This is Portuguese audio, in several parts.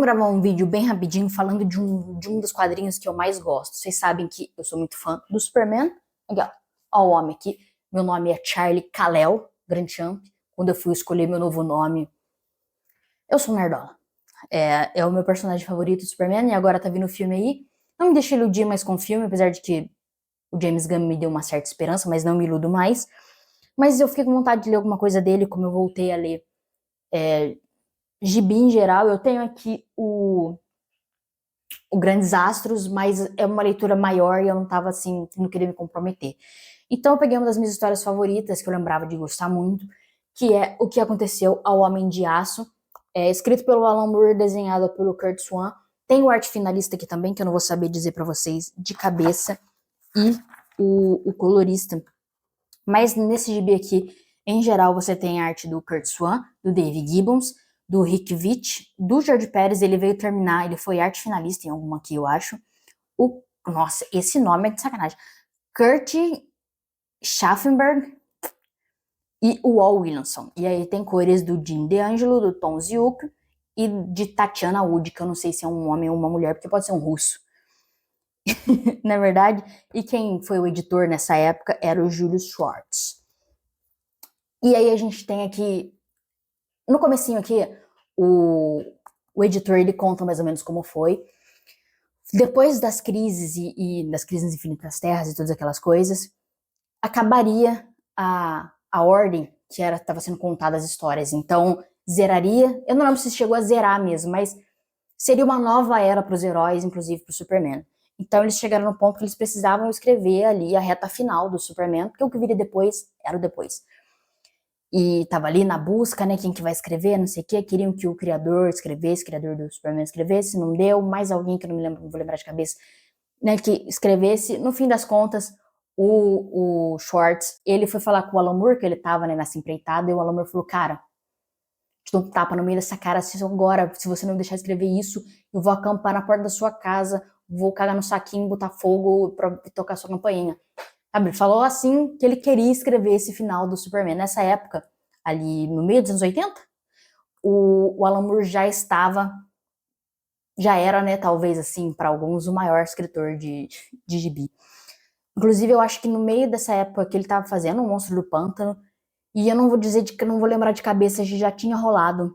Vamos gravar um vídeo bem rapidinho falando de um dos quadrinhos que eu mais gosto. Vocês sabem que eu sou muito fã do Superman. Aqui, ó o homem aqui. Meu nome é Charlie Kal-El, Grandchamp. Quando eu fui escolher meu novo nome, eu sou nerdola. É o meu personagem favorito do Superman e agora tá vindo o filme aí. Não me deixei iludir mais com o filme, apesar de que o James Gunn me deu uma certa esperança, mas não me iludo mais. Mas eu fiquei com vontade de ler alguma coisa dele, como eu voltei a ler gibi em geral. Eu tenho aqui o Grandes Astros, mas é uma leitura maior e eu não tava assim, não queria me comprometer. Então eu peguei uma das minhas histórias favoritas, que eu lembrava de gostar muito, que é O que Aconteceu ao Homem de Aço, escrito pelo Alan Moore, desenhado pelo Curt Swan. Tem o arte finalista aqui também, que eu não vou saber dizer pra vocês de cabeça, e o colorista. Mas nesse gibi aqui, em geral, você tem a arte do Curt Swan, do Dave Gibbons, do Rick Veitch, do George Pérez. Ele veio terminar, ele foi arte finalista em alguma aqui, eu acho. Nossa, esse nome é de sacanagem. Kurt Schaffenberg e o Walt Williamson. E aí tem cores do Jim DeAngelo, do Tom Ziuk e de Tatiana Wood, que eu não sei se é um homem ou uma mulher, porque pode ser um russo. Na verdade, e quem foi o editor nessa época era o Julius Schwartz. E aí a gente tem aqui, no comecinho aqui, o editor ele conta mais ou menos como foi. Depois das crises e das crises infinitas terras e todas aquelas coisas, acabaria a ordem que estava sendo contada as histórias. Então, zeraria, eu não lembro se chegou a zerar mesmo, mas seria uma nova era para os heróis, inclusive para o Superman. Então eles chegaram no ponto que eles precisavam escrever ali a reta final do Superman, porque o que viria depois era o depois. E tava ali na busca, né, quem que vai escrever, não sei o que, queriam que o criador escrevesse, o criador do Superman escrevesse, não deu, mais alguém que eu não me lembro, não vou lembrar de cabeça, né, que escrevesse. No fim das contas, o Schwartz, ele foi falar com o Alan Moore, que ele tava, né, nessa empreitada, e o Alan Moore falou, cara, te dou um tapa no meio dessa cara, se você não me deixar escrever isso, eu vou acampar na porta da sua casa, vou cagar no saquinho, botar fogo pra tocar sua campainha. Sabe, ele falou assim que ele queria escrever esse final do Superman. Nessa época, ali no meio dos anos 80, o Alan Moore já era, né, talvez assim, para alguns, o maior escritor de gibi. Inclusive, eu acho que no meio dessa época que ele tava fazendo o Monstro do Pântano, e eu não vou dizer que eu não vou lembrar de cabeça se já tinha rolado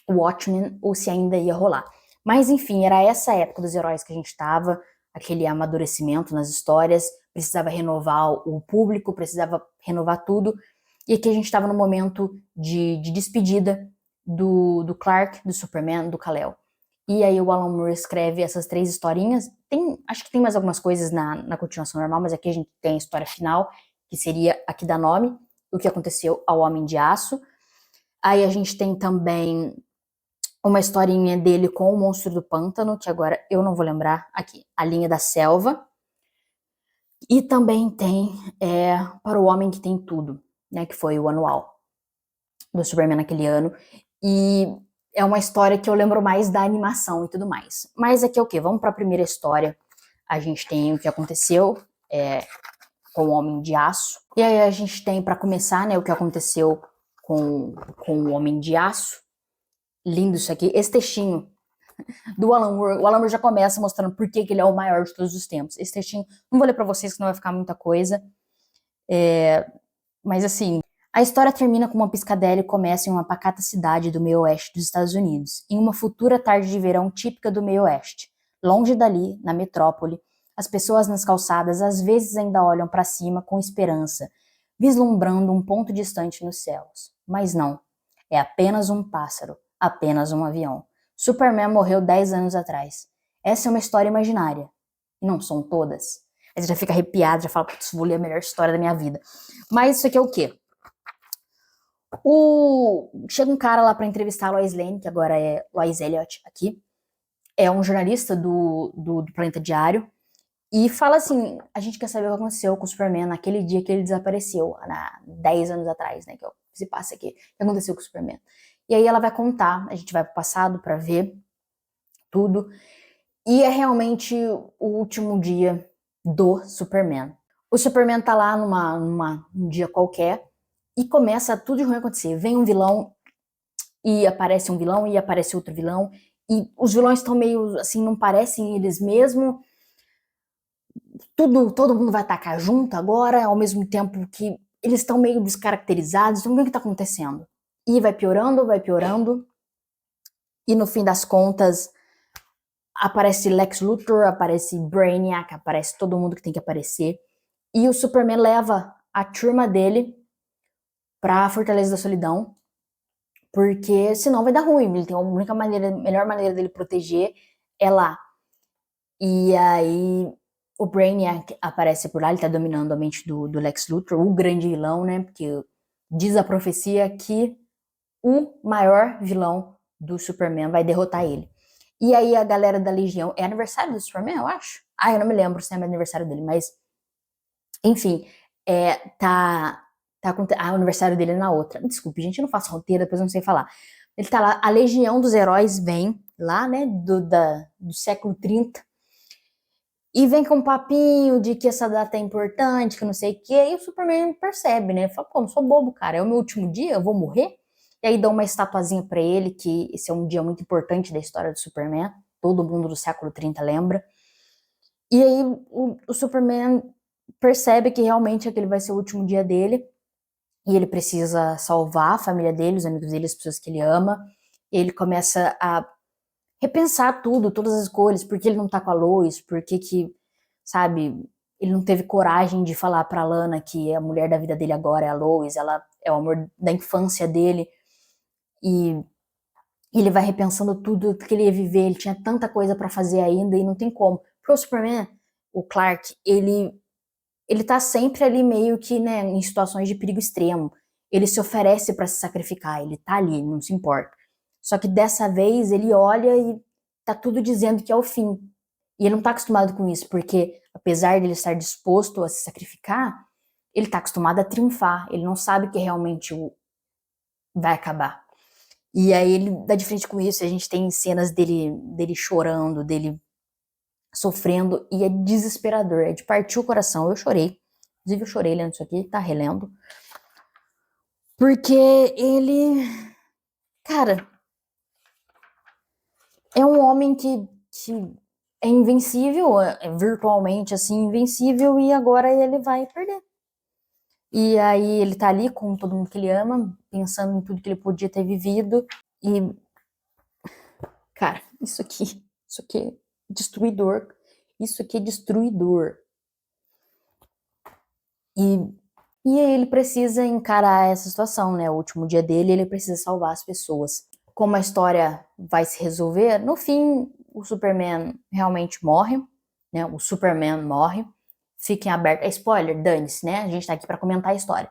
o Watchmen ou se ainda ia rolar. Mas enfim, era essa época dos heróis que a gente tava, aquele amadurecimento nas histórias, precisava renovar o público, precisava renovar tudo. E aqui a gente tava no momento de despedida do Clark, do Superman, do Kal-El. E aí o Alan Moore escreve essas 3 historinhas. Acho que tem mais algumas coisas na continuação normal, mas aqui a gente tem a história final, que seria a que dá nome, O que Aconteceu ao Homem de Aço. Aí a gente tem também uma historinha dele com o Monstro do Pântano, que agora eu não vou lembrar aqui, A Linha da Selva. E também tem Para o Homem que Tem Tudo, né, que foi o anual do Superman naquele ano. E é uma história que eu lembro mais da animação e tudo mais. Mas aqui é o quê? Vamos para a primeira história. A gente tem O que Aconteceu com o Homem de Aço. E aí a gente tem, para começar, né, O que Aconteceu com o Homem de Aço. Lindo isso aqui. Esse textinho do Alan Moore, o Alan Moore já começa mostrando por que ele é o maior de todos os tempos. Esse textinho, não vou ler pra vocês, que não vai ficar muita coisa. Mas assim, a história termina com uma piscadela e começa em uma pacata cidade do meio oeste dos Estados Unidos, em uma futura tarde de verão típica do meio oeste. Longe dali, na metrópole, as pessoas nas calçadas às vezes ainda olham para cima com esperança, vislumbrando um ponto distante nos céus. Mas não, é apenas um pássaro, apenas um avião. Superman morreu 10 anos atrás. Essa é uma história imaginária. E não são todas. Aí você já fica arrepiado, já fala, putz, vou ler a melhor história da minha vida. Mas isso aqui é o quê? Chega um cara lá pra entrevistar a Lois Lane, que agora é Lois Elliott aqui. É um jornalista do Planeta Diário. E fala assim, a gente quer saber o que aconteceu com o Superman naquele dia que ele desapareceu, 10 anos atrás, né, que se passa aqui. O que aconteceu com o Superman? E aí ela vai contar, a gente vai pro passado pra ver tudo. E é realmente o último dia do Superman. O Superman tá lá num dia qualquer e começa tudo de ruim acontecer. Vem um vilão e aparece outro vilão E os vilões estão meio, assim, não parecem eles mesmos. Todo mundo vai atacar junto agora, ao mesmo tempo que eles estão meio descaracterizados. Então, o que tá acontecendo? E vai piorando, vai piorando. E no fim das contas, aparece Lex Luthor, aparece Brainiac, aparece todo mundo que tem que aparecer. E o Superman leva a turma dele pra Fortaleza da Solidão, porque senão vai dar ruim. Ele tem a única maneira, melhor maneira dele proteger é lá. E aí o Brainiac aparece por lá, ele tá dominando a mente do Lex Luthor, o grande vilão, né? Porque diz a profecia que o maior vilão do Superman vai derrotar ele. E aí a galera da Legião, é aniversário do Superman, eu acho? Eu não me lembro se é aniversário dele, mas enfim, o aniversário dele é na outra. Desculpe, gente, eu não faço roteiro, depois eu não sei falar. Ele tá lá, a Legião dos Heróis vem lá, né, do século 30, e vem com um papinho de que essa data é importante, que não sei o quê, e o Superman percebe, né? Fala, pô, não sou bobo, cara, é o meu último dia, eu vou morrer? E aí dá uma estatuazinha pra ele, que esse é um dia muito importante da história do Superman, todo mundo do século 30 lembra. E aí o Superman percebe que realmente aquele vai ser o último dia dele, e ele precisa salvar a família dele, os amigos dele, as pessoas que ele ama. E ele começa a repensar tudo, todas as escolhas, por que ele não tá com a Lois, por que, sabe, ele não teve coragem de falar pra Lana que a mulher da vida dele agora é a Lois, ela é o amor da infância dele, e ele vai repensando tudo que ele ia viver, ele tinha tanta coisa pra fazer ainda e não tem como. Porque o Superman, o Clark, ele tá sempre ali meio que, né, em situações de perigo extremo. Ele se oferece pra se sacrificar, ele tá ali, não se importa. Só que dessa vez ele olha e tá tudo dizendo que é o fim. E ele não tá acostumado com isso, porque apesar de ele estar disposto a se sacrificar, ele tá acostumado a triunfar. Ele não sabe que realmente vai acabar. E aí ele dá de frente com isso, a gente tem cenas dele chorando, dele sofrendo, e é desesperador, é de partir o coração. Eu chorei. Inclusive eu chorei lendo isso aqui, tá relendo. Porque ele, cara, é um homem que é invencível, é virtualmente assim, invencível, e agora ele vai perder. E aí ele tá ali com todo mundo que ele ama, pensando em tudo que ele podia ter vivido, e, cara, isso aqui é destruidor. Isso aqui é destruidor. E, e aí ele precisa encarar essa situação, né? O último dia dele, ele precisa salvar as pessoas. Como a história vai se resolver, no fim, o Superman realmente morre, né? O Superman morre. Fiquem abertos. É spoiler, dane-se, né? A gente tá aqui pra comentar a história.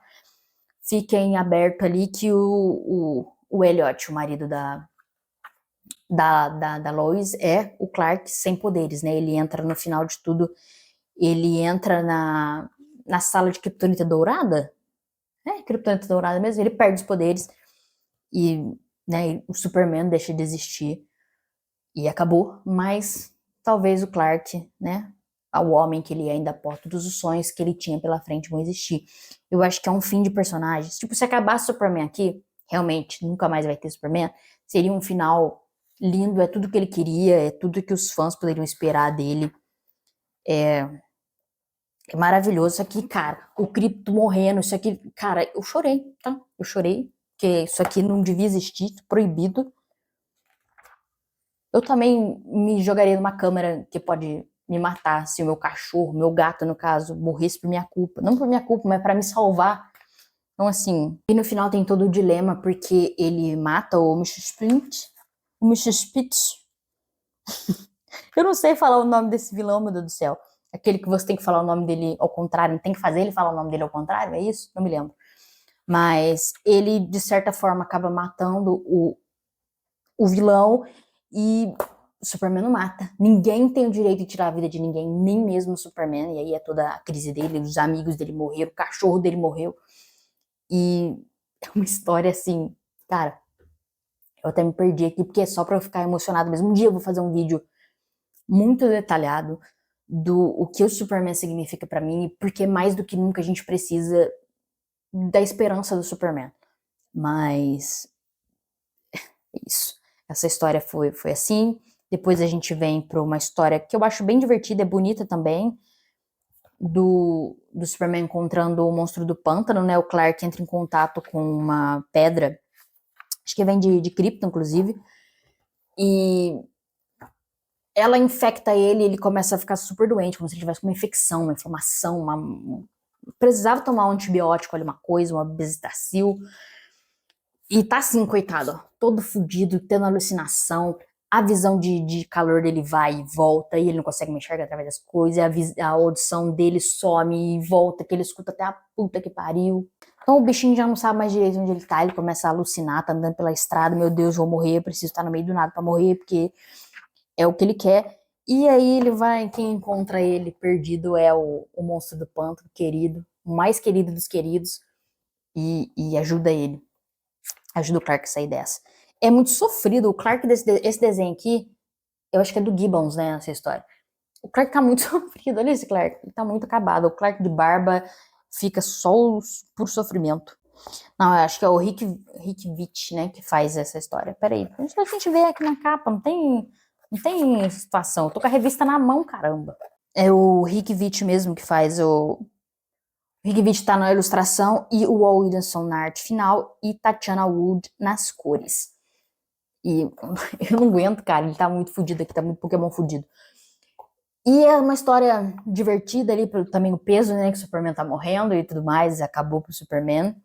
Fiquem aberto ali que o Elliot, o marido da Lois, é o Clark sem poderes, né? Ele entra no final de tudo, ele entra na sala de Kryptonita Dourada, Kryptonita Dourada mesmo, ele perde os poderes e, né, o Superman deixa de existir e acabou, mas talvez o Clark, né, o homem que ele é, ainda porta, todos os sonhos que ele tinha pela frente vão existir. Eu acho que é um fim de personagens. Tipo, se acabasse o Superman aqui, realmente, nunca mais vai ter Superman, seria um final lindo, é tudo que ele queria, é tudo que os fãs poderiam esperar dele. É maravilhoso. Isso aqui, cara, o Krypto morrendo, isso aqui, cara, eu chorei, tá? Eu chorei, porque isso aqui não devia existir, proibido. Eu também me jogaria numa câmera que pode me matar se o meu cachorro, meu gato, no caso, morresse por minha culpa. Não por minha culpa, mas pra me salvar. Então, assim, e no final tem todo o dilema, porque ele mata o Mr. Splint, o Mr. Spitz. Eu não sei falar o nome desse vilão, meu Deus do céu. Aquele que você tem que falar o nome dele ao contrário, tem que fazer ele falar o nome dele ao contrário, é isso? Não me lembro. Mas ele, de certa forma, acaba matando o vilão e o Superman não mata. Ninguém tem o direito de tirar a vida de ninguém, nem mesmo o Superman. E aí é toda a crise dele, os amigos dele morreram, o cachorro dele morreu. E é uma história assim, cara, eu até me perdi aqui, porque é só pra eu ficar emocionado mesmo. Um dia eu vou fazer um vídeo muito detalhado do o que o Superman significa pra mim, porque mais do que nunca a gente precisa da esperança do Superman. Mas isso. Essa história foi assim. Depois a gente vem para uma história que eu acho bem divertida, é bonita também, do Superman encontrando o monstro do pântano, né? O Clark entra em contato com uma pedra, acho que vem de Krypton, inclusive, e ela infecta ele começa a ficar super doente, como se ele tivesse uma infecção, uma inflamação, precisava tomar um antibiótico ali, uma coisa, uma bezetacil. E tá assim, coitado, ó, todo fudido, tendo alucinação, a visão de calor dele vai e volta, e ele não consegue me enxergar através das coisas, a audição dele some e volta, que ele escuta até a puta que pariu. Então o bichinho já não sabe mais direito onde ele tá, ele começa a alucinar, tá andando pela estrada, meu Deus, vou morrer, preciso estar no meio do nada pra morrer, porque é o que ele quer. E aí ele vai, quem encontra ele perdido é o monstro do pântano, querido, o mais querido dos queridos, e ajuda ele. Ajuda o Clark a sair dessa. É muito sofrido. O Clark esse desenho aqui, eu acho que é do Gibbons, né, essa história. O Clark tá muito sofrido. Olha esse Clark, ele tá muito acabado. O Clark de barba fica só por sofrimento. Não, eu acho que é o Rick Veitch, né, que faz essa história. Peraí, a gente vê aqui na capa, não tem situação. Eu tô com a revista na mão, caramba. É o Rick Veitch mesmo que faz o Rick Veitch tá na ilustração e o Walt Williamson na arte final e Tatiana Wood nas cores. E eu não aguento, cara, ele tá muito fudido aqui, tá muito Pokémon fudido. E é uma história divertida ali, também o peso, né, que o Superman tá morrendo e tudo mais, acabou pro Superman.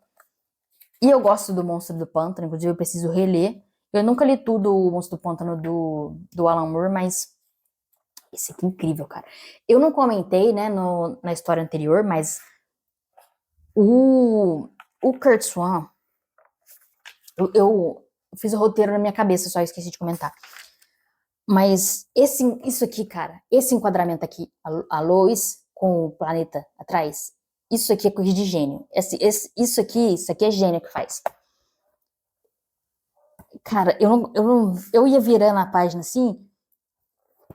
E eu gosto do Monstro do Pântano, inclusive eu preciso reler. Eu nunca li tudo o Monstro do Pântano do Alan Moore, mas esse aqui é incrível, cara. Eu não comentei, né, na história anterior, mas o Curt Swan, eu fiz o roteiro na minha cabeça, só esqueci de comentar. Mas isso aqui, cara, esse enquadramento aqui, a Lois com o planeta atrás, isso aqui é coisa de gênio. Isso aqui é gênio que faz. Cara, eu ia virando a página assim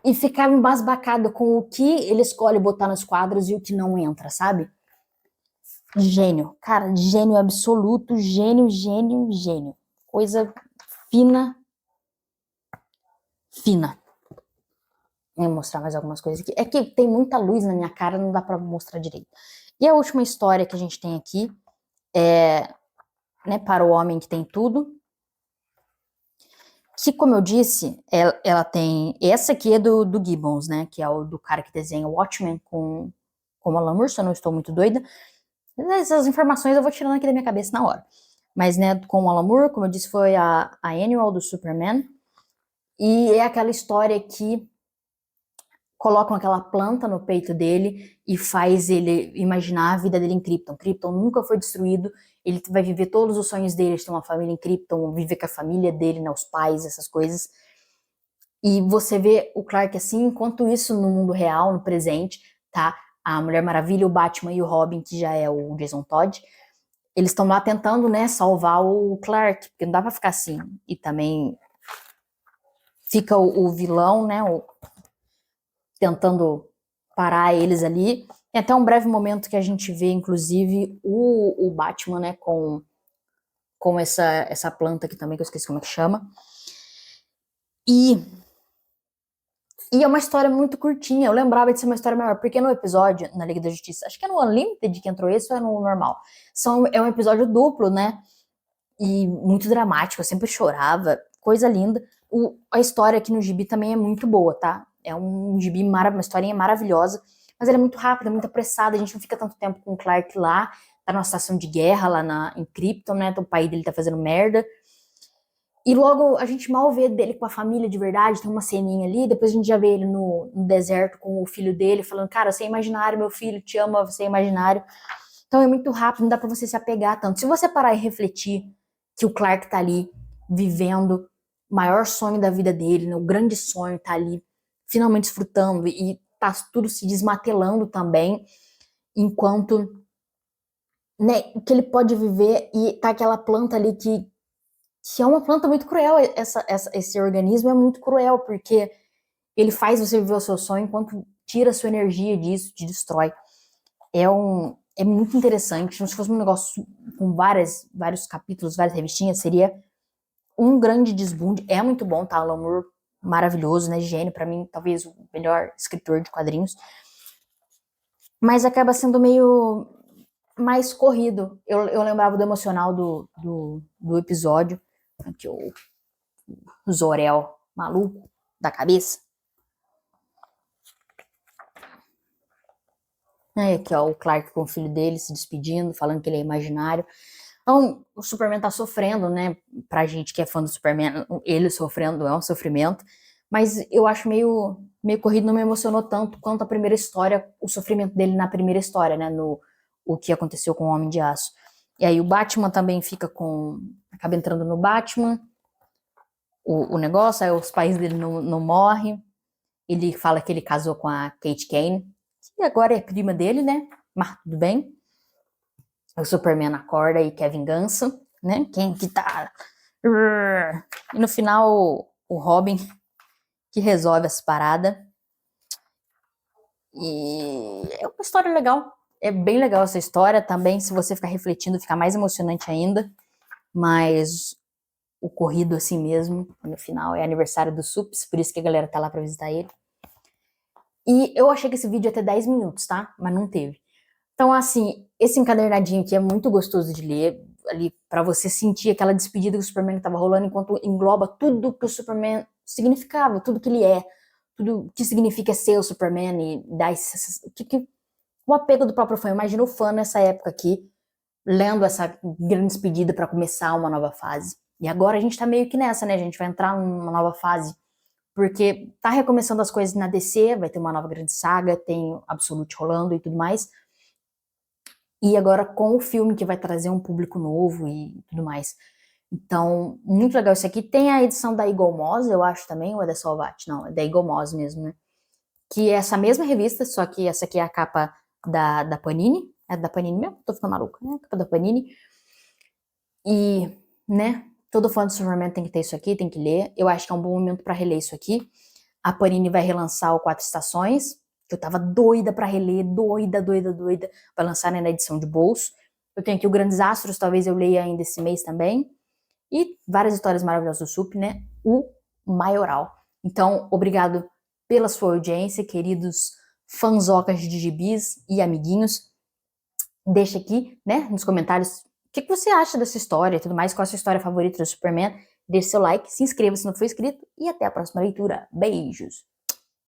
e ficava embasbacada com o que ele escolhe botar nos quadros e o que não entra, sabe? Gênio, cara, gênio absoluto, gênio, gênio, gênio. Coisa fina, fina. Vou mostrar mais algumas coisas aqui. É que tem muita luz na minha cara, não dá pra mostrar direito. E a última história que a gente tem aqui é, né, Para o Homem que Tem Tudo. Que, como eu disse, ela tem... Essa aqui é do Gibbons, né? Que é o do cara que desenha o Watchmen com o Alan Moore, se eu não estou muito doida. Essas informações eu vou tirando aqui da minha cabeça na hora. Mas, né, com o Alan Moore, como eu disse, foi a Annual do Superman. E é aquela história que colocam aquela planta no peito dele e faz ele imaginar a vida dele em Krypton. Krypton nunca foi destruído, ele vai viver todos os sonhos dele, de ter uma família em Krypton, viver com a família dele, né, os pais, essas coisas. E você vê o Clark assim, enquanto isso no mundo real, no presente, tá? A Mulher Maravilha, o Batman e o Robin, que já é o Jason Todd, eles estão lá tentando, né, salvar o Clark, porque não dá pra ficar assim. E também fica o vilão, né, tentando parar eles ali. Tem até um breve momento que a gente vê, inclusive, o Batman, né, com essa planta aqui também, que eu esqueci como é que chama. E é uma história muito curtinha. Eu lembrava de ser uma história maior, porque no episódio, na Liga da Justiça, acho que é no Unlimited que entrou esse ou é no normal? É um episódio duplo, né? E muito dramático, eu sempre chorava, coisa linda. A história aqui no gibi também é muito boa, tá? É um gibi, uma historinha maravilhosa, mas ela é muito rápida, muito apressada, a gente não fica tanto tempo com o Clark lá, tá numa situação de guerra lá em Krypton, né? O pai dele tá fazendo merda. E logo a gente mal vê dele com a família de verdade, tem uma ceninha ali, depois a gente já vê ele no deserto com o filho dele, falando, cara, você é imaginário, meu filho, te ama, você é imaginário. Então é muito rápido, não dá pra você se apegar tanto. Se você parar e refletir que o Clark tá ali vivendo o maior sonho da vida dele, né, o grande sonho, tá ali finalmente desfrutando e tá tudo se desmatelando também, enquanto, né, que ele pode viver e tá aquela planta ali que é uma planta muito cruel, esse organismo é muito cruel, porque ele faz você viver o seu sonho enquanto tira a sua energia disso, te destrói. É muito interessante, se fosse um negócio com vários capítulos, várias revistinhas, seria Um grande desbunde, é muito bom, tá? Alan Moore, maravilhoso, né? Gênio, pra mim, talvez o melhor escritor de quadrinhos. Mas acaba sendo meio mais corrido. Eu lembrava do emocional do episódio, que o Zor-El, maluco da cabeça. Que é o Clark com o filho dele se despedindo, falando que ele é imaginário. Então, o Superman tá sofrendo, né? Pra gente que é fã do Superman, ele sofrendo é um sofrimento. Mas eu acho meio corrido, não me emocionou tanto quanto a primeira história, o sofrimento dele na primeira história, né? No o que aconteceu com o Homem de Aço. E aí o Batman também fica com. Acaba entrando no Batman, o negócio, aí os pais dele não morrem. Ele fala que ele casou com a Kate Kane, que agora é prima dele, né? Mas tudo bem. O Superman acorda e quer vingança, né? Quem que tá. E no final, o Robin que resolve essa parada. E é uma história legal. É bem legal essa história também. Se você ficar refletindo, fica mais emocionante ainda. Mas o corrido assim mesmo, no final, é aniversário do Sups, por isso que a galera tá lá pra visitar ele. E eu achei que esse vídeo ia ter 10 minutos, tá? Mas não teve. Então, assim, esse encadernadinho aqui é muito gostoso de ler, ali pra você sentir aquela despedida que o Superman tava rolando, enquanto engloba tudo que o Superman significava, tudo que ele é, tudo que significa ser o Superman e dar o apego do próprio fã. Imagina o fã nessa época aqui, lendo essa grande despedida pra começar uma nova fase. E agora a gente tá meio que nessa, né? A gente vai entrar numa nova fase, porque tá recomeçando as coisas na DC, vai ter uma nova grande saga, tem o Absolute rolando e tudo mais. E agora com o filme que vai trazer um público novo e tudo mais. Então, muito legal isso aqui. Tem a edição da Eagle Moss, eu acho também, ou é da Salvat? Não, é da Eagle Moss mesmo, né? Que é essa mesma revista, só que essa aqui é a capa da Panini. É da Panini mesmo? Tô ficando maluca, né? A capa da Panini. E, né, todo fã do Superman tem que ter isso aqui, tem que ler. Eu acho que é um bom momento pra reler isso aqui. A Panini vai relançar o Quatro Estações, que eu tava doida pra reler, doida. Vai lançar, né, na edição de bolso. Eu tenho aqui o Grandes Astros, talvez eu leia ainda esse mês também. E várias histórias maravilhosas do Sup, né? O Maioral. Então, obrigado pela sua audiência, queridos fanzocas de gibis e amiguinhos. Deixa aqui, né, nos comentários o que você acha dessa história e tudo mais, qual a sua história favorita do Superman. Deixe seu like, se inscreva se não for inscrito e até a próxima leitura. Beijos!